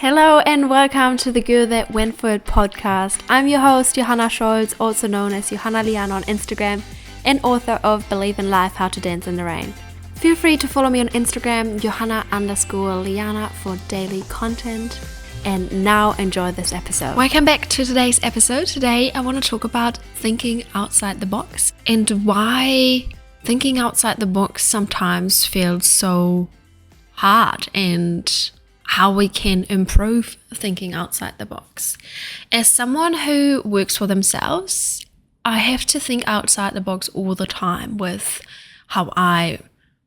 Hello and welcome to the Girl That Went For It podcast. I'm your host, Johanna Scholz, also known as Johanna Liana on Instagram, and author of Believe in Life, How to Dance in the Rain. Feel free to follow me on Instagram, Johanna_Liana, for daily content. And now enjoy this episode. Welcome back to today's episode. Today I want to talk about thinking outside the box and why thinking outside the box sometimes feels so hard and how we can improve thinking outside the box. As someone who works for themselves, I have to think outside the box all the time with how I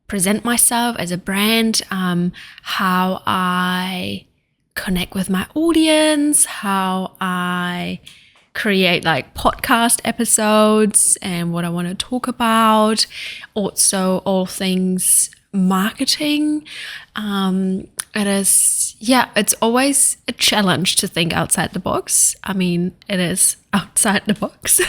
present myself as a brand, how I connect with my audience, how I create like podcast episodes and what I want to talk about. Also all things marketing. It's always a challenge to think outside the box. I mean, it is outside the box.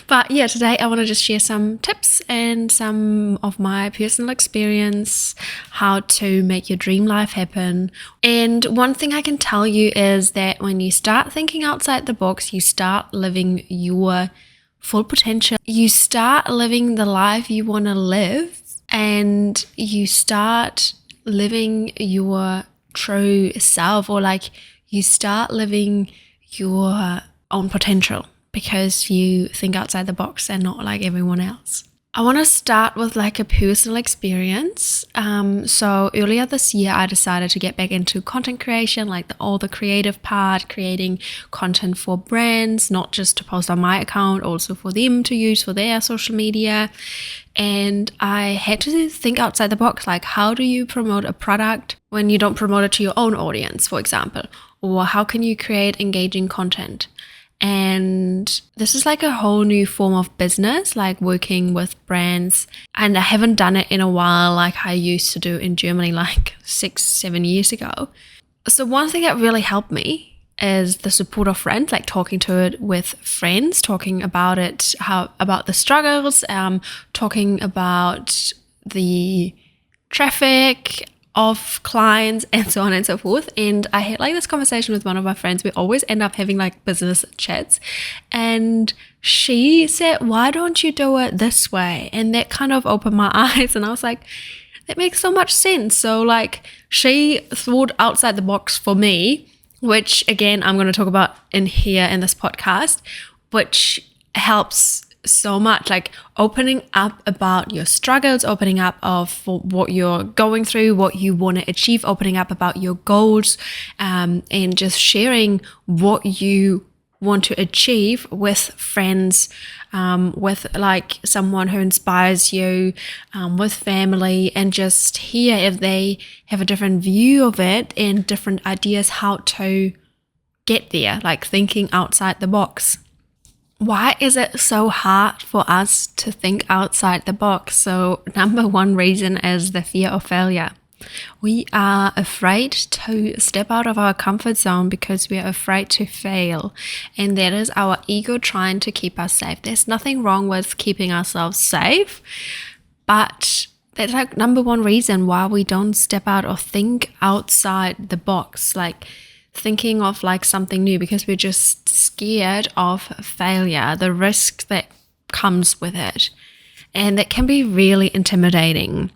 But yeah, today I want to just share some tips and some of my personal experience, how to make your dream life happen. And one thing I can tell you is that when you start thinking outside the box, you start living your full potential. You start living the life you want to live, and you start living your true self, or like you start living your own potential because you think outside the box and not like everyone else. I want to start with like a personal experience. So earlier this year, I decided to get back into content creation, like all the creative part, creating content for brands, not just to post on my account, also for them to use for their social media. And I had to think outside the box, like how do you promote a product when you don't promote it to your own audience, for example? Or how can you create engaging content? And this is like a whole new form of business, like working with brands. And I haven't done it in a while like I used to do in Germany like 6-7 years ago. So one thing that really helped me is the support of friends, like talking to it with friends, talking about it, about the struggles, talking about the traffic of clients and so on and so forth. And I had like this conversation with one of my friends. We always end up having like business chats, and she said, why don't you do it this way? And that kind of opened my eyes, and I was like, that makes so much sense. So like she thought outside the box for me, which again I'm going to talk about in this podcast, which helps so much, like opening up about your struggles, opening up of what you're going through, what you want to achieve, opening up about your goals, and just sharing what you want to achieve with friends, with like someone who inspires you, with family, and just hear if they have a different view of it and different ideas how to get there, like thinking outside the box. Why is it so hard for us to think outside the box? So number one reason is the fear of failure. We are afraid to step out of our comfort zone because we are afraid to fail. And that is our ego trying to keep us safe. There's nothing wrong with keeping ourselves safe, but that's like number one reason why we don't step out or think outside the box, like thinking of like something new, because we're just scared of failure, the risk that comes with it. And that can be really intimidating.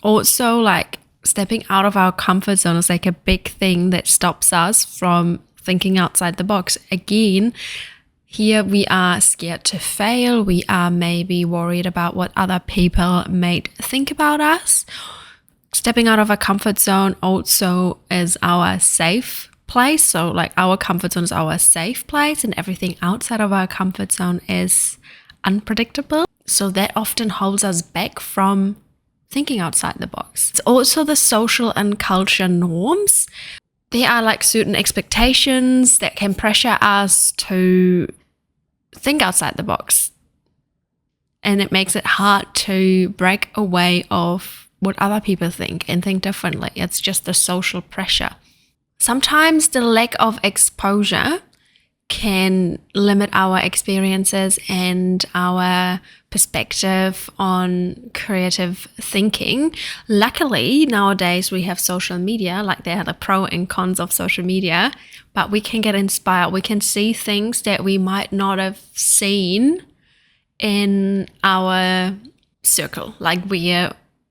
Also, like stepping out of our comfort zone is like a big thing that stops us from thinking outside the box. Again, here we are scared to fail. We are maybe worried about what other people might think about us. Stepping out of our comfort zone also is our safe place. So like our comfort zone is our safe place, and everything outside of our comfort zone is unpredictable. So that often holds us back from thinking outside the box. It's also the social and culture norms. There are like certain expectations that can pressure us to think outside the box. And it makes it hard to break away of what other people think and think differently. It's just the social pressure. Sometimes the lack of exposure can limit our experiences and our perspective on creative thinking. Luckily, nowadays we have social media, like there are the pro and cons of social media, but we can get inspired. We can see things that we might not have seen in our circle, like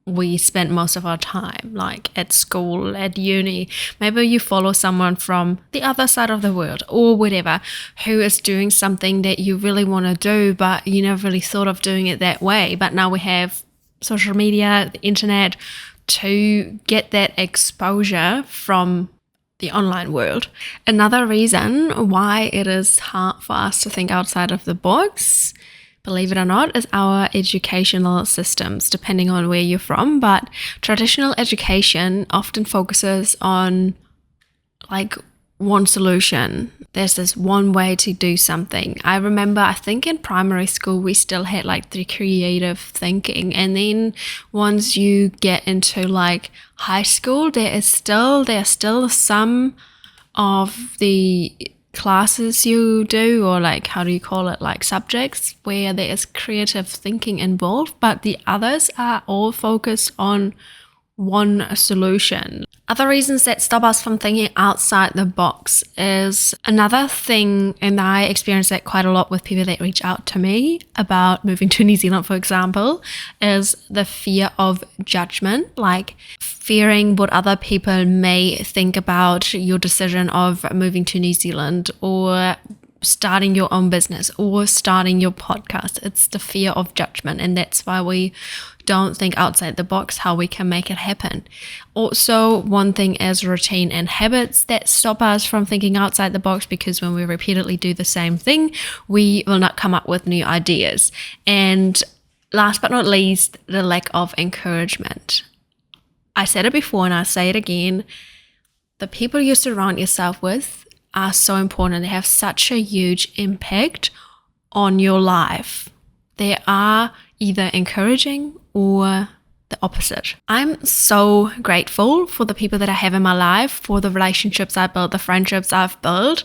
we spend most of our time, like at school, at uni. Maybe you follow someone from the other side of the world or whatever who is doing something that you really want to do, but you never really thought of doing it that way. But now we have social media, the internet, to get that exposure from the online world. Another reason why it is hard for us to think outside of the box, believe it or not, is our educational systems, depending on where you're from. But traditional education often focuses on like one solution. There's this one way to do something. I remember, I think in primary school, we still had like the creative thinking. And then once you get into like high school, there are still some of the classes you do, or like, how do you call it, like subjects where there is creative thinking involved, but the others are all focused on one solution. Other reasons that stop us from thinking outside the box is another thing, and I experience that quite a lot with people that reach out to me about moving to New Zealand, for example, is the fear of judgment, like fearing what other people may think about your decision of moving to New Zealand or starting your own business or starting your podcast. It's the fear of judgment, and that's why we don't think outside the box how we can make it happen. Also, one thing is routine and habits that stop us from thinking outside the box, because when we repeatedly do the same thing, we will not come up with new ideas. And last but not least, the lack of encouragement. I said it before and I say it again, the people you surround yourself with are so important. They have such a huge impact on your life. They are either encouraging or the opposite. I'm so grateful for the people that I have in my life, for the relationships I built, the friendships I've built.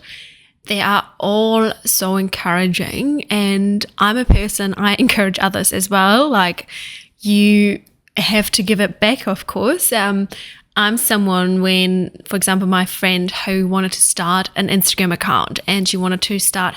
They are all so encouraging, and I'm a person, I encourage others as well. Like, you have to give it back, of course. I'm someone, when, for example, my friend who wanted to start an Instagram account, and she wanted to start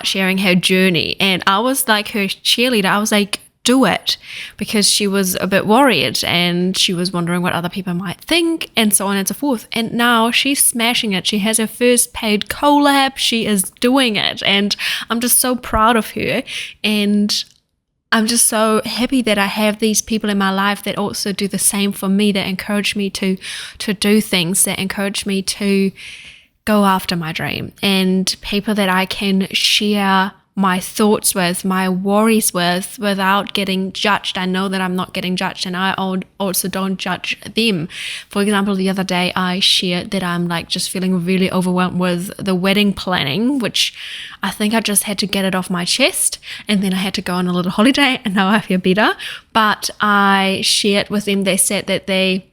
sharing her journey, and I was like her cheerleader. I was like, do it, because she was a bit worried and she was wondering what other people might think, and so on and so forth. And now she's smashing it. She has her first paid collab. She is doing it, and I'm just so proud of her. And I'm just so happy that I have these people in my life that also do the same for me, that encourage me to do things, that encourage me to go after my dream, and people that I can share my thoughts with, my worries with, without getting judged. I know that I'm not getting judged, and I also don't judge them. For example, the other day I shared that I'm like just feeling really overwhelmed with the wedding planning, which I think I just had to get it off my chest, and then I had to go on a little holiday, and now I feel better. But I shared with them, they said that they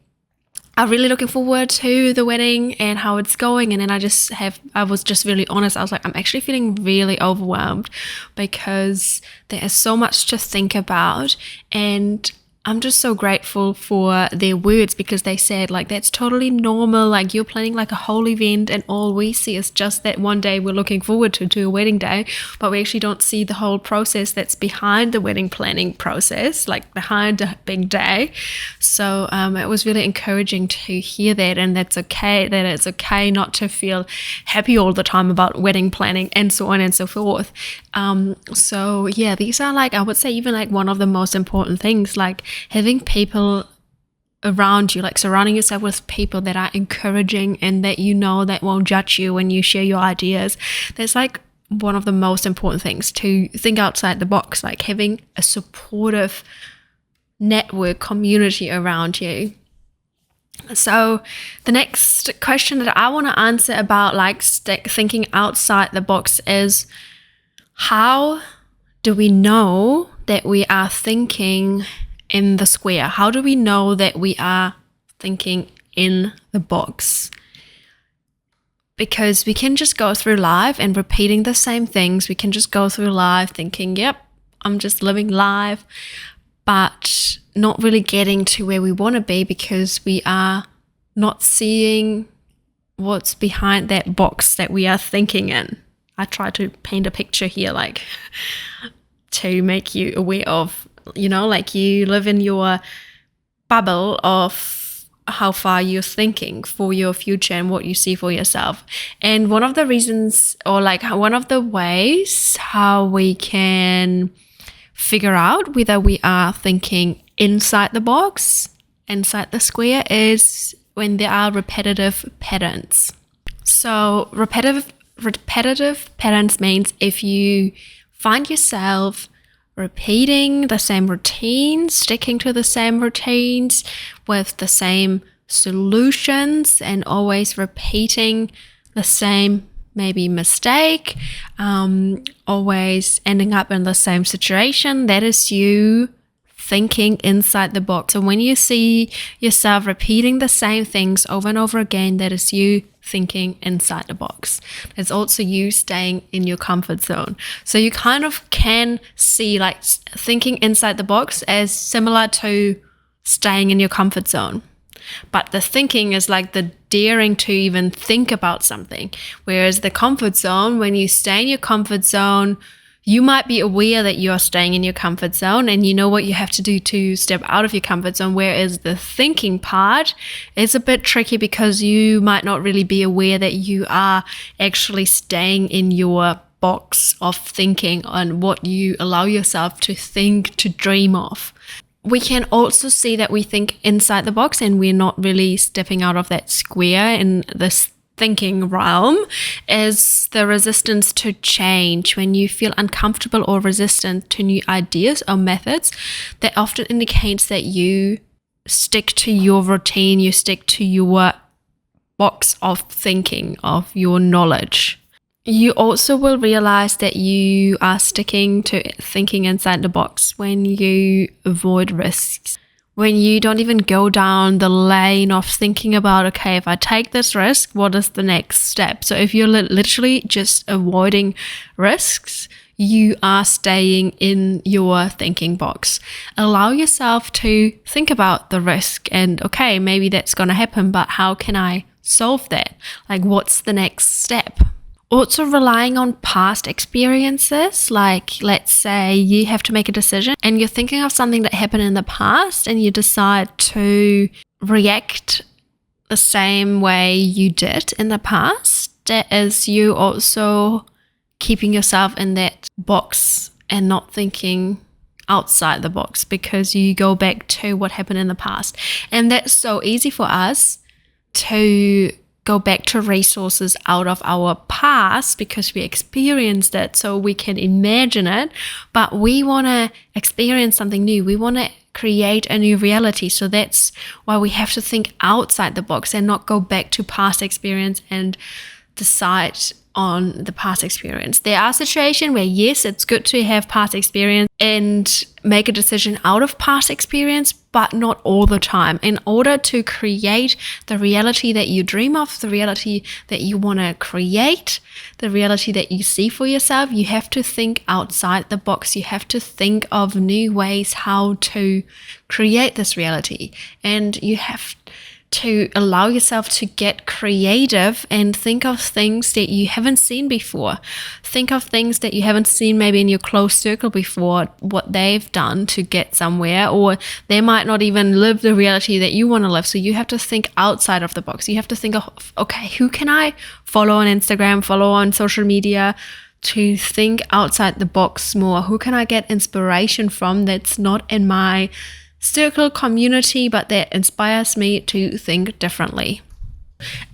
are really looking forward to the wedding and how it's going. And then I was just really honest. I was like, I'm actually feeling really overwhelmed because there is so much to think about, and I'm just so grateful for their words, because they said like, that's totally normal. Like, you're planning like a whole event, and all we see is just that one day we're looking forward to a wedding day, but we actually don't see the whole process that's behind the wedding planning process, like behind the big day. So it was really encouraging to hear that, and that's okay, that it's okay not to feel happy all the time about wedding planning and so on and so forth. So yeah, these are like, I would say even like one of the most important things, like having people around you, like surrounding yourself with people that are encouraging and that you know that won't judge you when you share your ideas. That's like one of the most important things, to think outside the box, like having a supportive network community around you. So the next question that I want to answer about like thinking outside the box is, how do we know that we are thinking in the square? How do we know that we are thinking in the box? Because we can just go through life and repeating the same things. We can just go through life thinking, yep, I'm just living life, but not really getting to where we want to be because we are not seeing what's behind that box that we are thinking in. I try to paint a picture here, like to make you aware of, like you live in your bubble of how far you're thinking for your future and what you see for yourself. And one of the reasons, or like one of the ways how we can figure out whether we are thinking inside the box, inside the square, is when there are repetitive patterns. So repetitive patterns means if you find yourself repeating the same routines, sticking to the same routines with the same solutions, and always repeating the same maybe mistake, always ending up in the same situation, that is you thinking inside the box. So when you see yourself repeating the same things over and over again, that is you thinking inside the box. It's also you staying in your comfort zone. So you kind of can see like thinking inside the box as similar to staying in your comfort zone. But the thinking is like the daring to even think about something. Whereas the comfort zone, when you stay in your comfort zone, you might be aware that you're staying in your comfort zone and you know what you have to do to step out of your comfort zone. Whereas the thinking part is a bit tricky because you might not really be aware that you are actually staying in your box of thinking on what you allow yourself to think, to dream of. We can also see that we think inside the box and we're not really stepping out of that square in this thinking realm is the resistance to change. When you feel uncomfortable or resistant to new ideas or methods, that often indicates that you stick to your routine, you stick to your box of thinking, of your knowledge. You also will realize that you are sticking to thinking inside the box when you avoid risks. When you don't even go down the lane of thinking about, okay, if I take this risk, what is the next step? So if you're literally just avoiding risks, you are staying in your thinking box. Allow yourself to think about the risk and, okay, maybe that's going to happen, but how can I solve that? Like, what's the next step? Also relying on past experiences, like let's say you have to make a decision and you're thinking of something that happened in the past and you decide to react the same way you did in the past. That is you also keeping yourself in that box and not thinking outside the box because you go back to what happened in the past. And that's so easy for us to go back to resources out of our past because we experienced it, so we can imagine it, but we want to experience something new. We want to create a new reality. So that's why we have to think outside the box and not go back to past experience and decide on the past experience. There are situations where, yes, it's good to have past experience and make a decision out of past experience, but not all the time. In order to create the reality that you dream of, the reality that you want to create, the reality that you see for yourself, you have to think outside the box. You have to think of new ways how to create this reality. And you have to allow yourself to get creative and think of things that you haven't seen before. Think of things that you haven't seen maybe in your close circle before, what they've done to get somewhere, or they might not even live the reality that you want to live. So you have to think outside of the box. You have to think of, okay, who can I follow on Instagram, follow on social media to think outside the box more? Who can I get inspiration from that's not in my circle community, but that inspires me to think differently?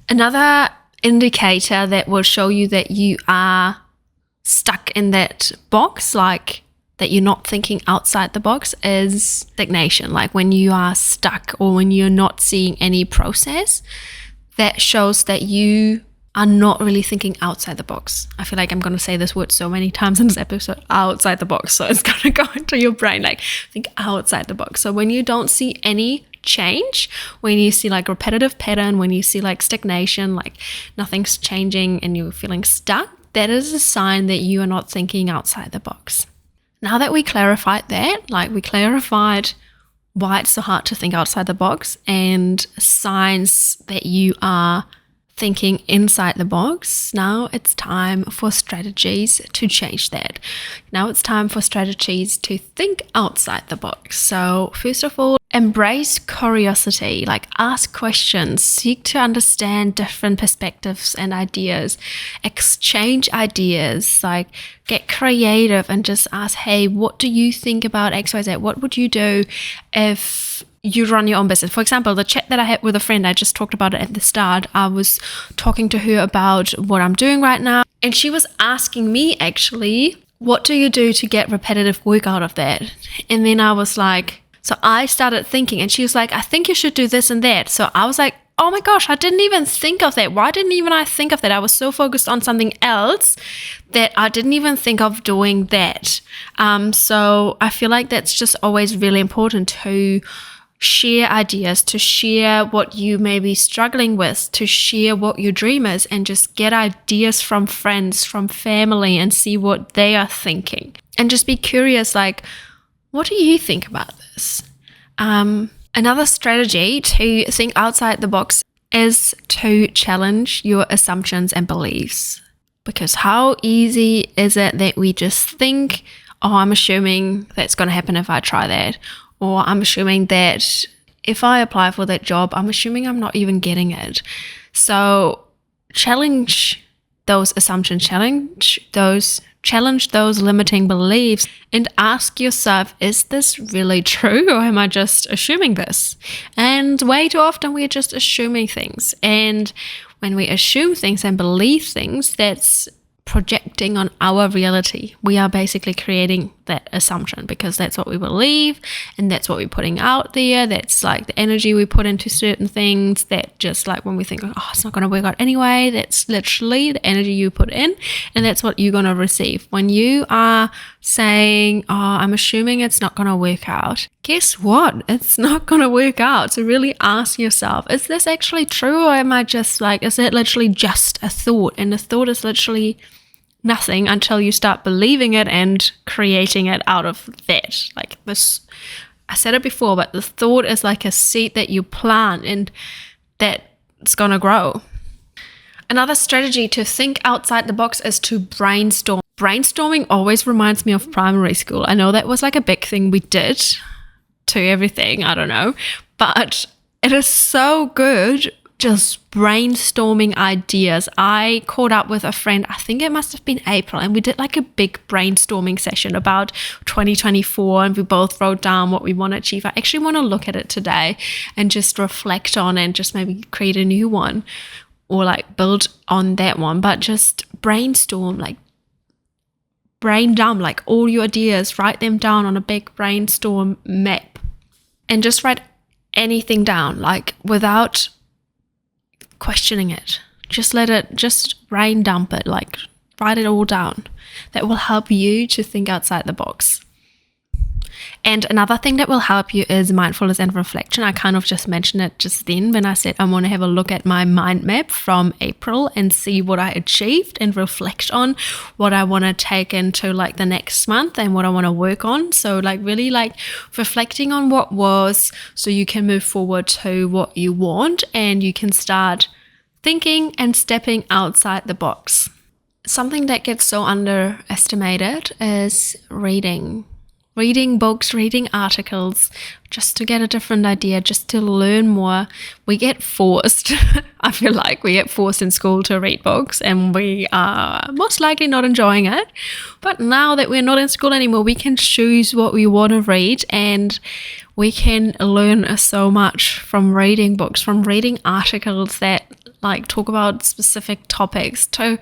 Another indicator that will show you that you are stuck in that box, like that you're not thinking outside the box, is stagnation. Like when you are stuck or when you're not seeing any process, that shows that you are not really thinking outside the box. I feel like I'm going to say this word so many times in this episode, outside the box. So it's going to go into your brain, like think outside the box. So when you don't see any change, when you see like repetitive pattern, when you see like stagnation, like nothing's changing and you're feeling stuck, that is a sign that you are not thinking outside the box. Now that we clarified that, like we clarified why it's so hard to think outside the box and signs that you are thinking inside the box, now it's time for strategies to change that. Now it's time for strategies to think outside the box. So first of all, embrace curiosity, like ask questions, seek to understand different perspectives and ideas, exchange ideas, like get creative and just ask, hey, what do you think about XYZ? What would you do if you run your own business? For example, the chat that I had with a friend, I just talked about it at the start. I was talking to her about what I'm doing right now, and she was asking me actually, what do you do to get repetitive work out of that? And then I was like, so I started thinking, and she was like, I think you should do this and that. So I was like, oh my gosh, I didn't even think of that. Why didn't even I think of that? I was so focused on something else that I didn't even think of doing that. So I feel like that's just always really important to share ideas, to share what you may be struggling with, to share what your dream is, and just get ideas from friends, from family, and see what they are thinking. And just be curious, like, what do you think about this? Another strategy to think outside the box is to challenge your assumptions and beliefs. Because how easy is it that we just think, oh, I'm assuming that's going to happen if I try that. Or I'm assuming that if I apply for that job, I'm assuming I'm not even getting it. So challenge those assumptions, challenge those limiting beliefs, and ask yourself, is this really true, or am I just assuming this? And way too often we're just assuming things. And when we assume things and believe things, that's projecting on our reality. We are basically creating that assumption because that's what we believe and that's what we're putting out there. That's like the energy we put into certain things, that just like when we think, oh, it's not going to work out anyway, that's literally the energy you put in, and that's what you're going to receive. When you are saying, oh, I'm assuming it's not going to work out, guess what? It's not going to work out. So really ask yourself, is this actually true, or am I just like, is it literally just a thought? And the thought is literally nothing until you start believing it and creating it out of that. Like this, I said it before, but the thought is like a seed that you plant and that's gonna grow. Another strategy to think outside the box is to brainstorm. Brainstorming always reminds me of primary school. I know that was like a big thing we did to everything, I don't know, but it is so good just brainstorming ideas. I caught up with a friend, I think it must have been April, and we did like a big brainstorming session about 2024, and we both wrote down what we want to achieve. I actually want to look at it today and just reflect on and just maybe create a new one or like build on that one, but just brainstorm, like brain dump, like all your ideas, write them down on a big brainstorm map and just write anything down, like without questioning it. Just brain dump it, like write it all down. That will help you to think outside the box. And another thing that will help you is mindfulness and reflection. I kind of just mentioned it just then when I said I want to have a look at my mind map from April and see what I achieved and reflect on what I want to take into like the next month and what I want to work on. So like really like reflecting on what was, so you can move forward to what you want and you can start thinking and stepping outside the box. Something that gets so underestimated is reading books, reading articles, just to get a different idea, just to learn more. We get forced, I feel like we get forced in school to read books and we are most likely not enjoying it. But now that we're not in school anymore, we can choose what we want to read and we can learn so much from reading books, from reading articles that like talk about specific topics. So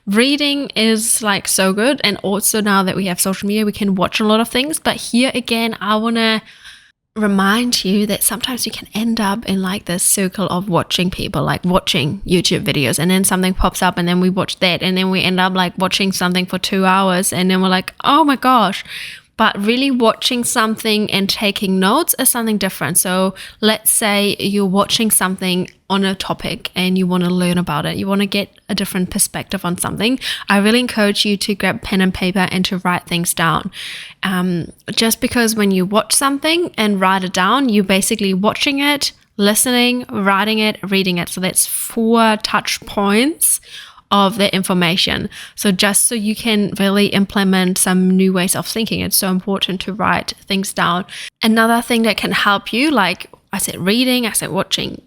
reading is like so good. And also now that we have social media, we can watch a lot of things. But here again, I want to remind you that sometimes you can end up in like this circle of watching people, like watching YouTube videos, and then something pops up and then we watch that, and then we end up like watching something for 2 hours and then we're like, oh my gosh, But really watching something and taking notes is something different. So let's say you're watching something on a topic and you want to learn about it. You want to get a different perspective on something. I really encourage you to grab pen and paper and to write things down. Just because when you watch something and write it down, you're basically watching it, listening, writing it, reading it. So that's 4 touch points of the information. So just so you can really implement some new ways of thinking, it's so important to write things down. Another thing that can help you, like I said, reading, I said watching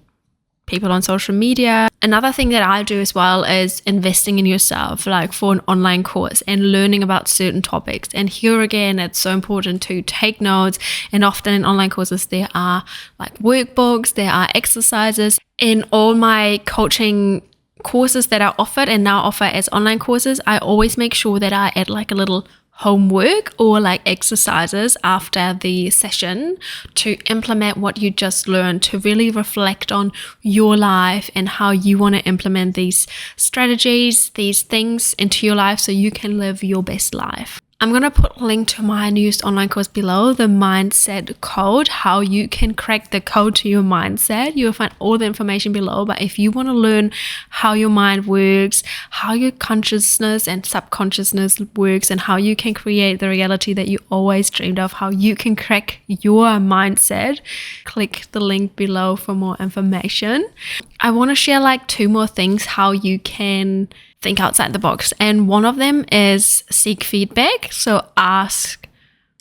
people on social media. Another thing that I do as well is investing in yourself, like for an online course and learning about certain topics. And here again, it's so important to take notes. And often in online courses, there are like workbooks, there are exercises. In all my coaching courses that are offered and now offer as online courses, I always make sure that I add like a little homework or like exercises after the session to implement what you just learned, to really reflect on your life and how you want to implement these strategies, these things into your life so you can live your best life. I'm going to put a link to my newest online course below, the Mindset Code, how you can crack the code to your mindset. You'll find all the information below. But if you want to learn how your mind works, how your consciousness and subconsciousness works, and how you can create the reality that you always dreamed of, how you can crack your mindset, click the link below for more information. I want to share like 2 more things how you can think outside the box. And one of them is seek feedback. So ask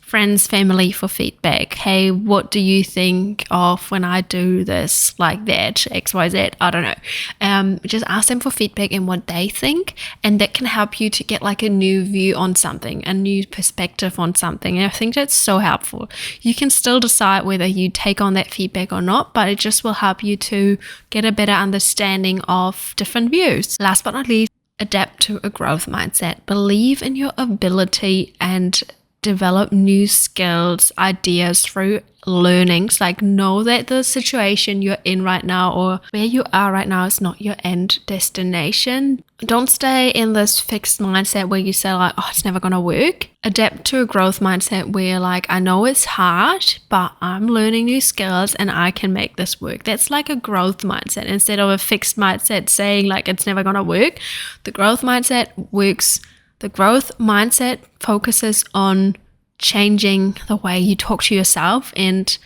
friends, family for feedback. Hey, what do you think of when I do this, like that, XYZ? I don't know. Just ask them for feedback and what they think. And that can help you to get like a new view on something, a new perspective on something. And I think that's so helpful. You can still decide whether you take on that feedback or not, but it just will help you to get a better understanding of different views. Last but not least, adapt to a growth mindset. Believe in your ability and develop new skills, ideas through learnings. Like know that the situation you're in right now or where you are right now is not your end destination. Don't stay in this fixed mindset where you say like, oh, it's never gonna work. Adapt to a growth mindset where like, I know it's hard, but I'm learning new skills and I can make this work. That's like a growth mindset instead of a fixed mindset saying like, it's never gonna work. The growth mindset works. The growth mindset focuses on changing the way you talk to yourself and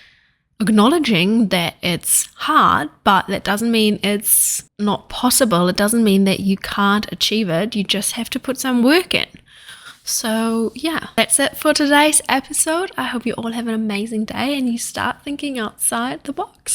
acknowledging that it's hard, but that doesn't mean it's not possible. It doesn't mean that you can't achieve it. You just have to put some work in. So yeah, that's it for today's episode. I hope you all have an amazing day and you start thinking outside the box.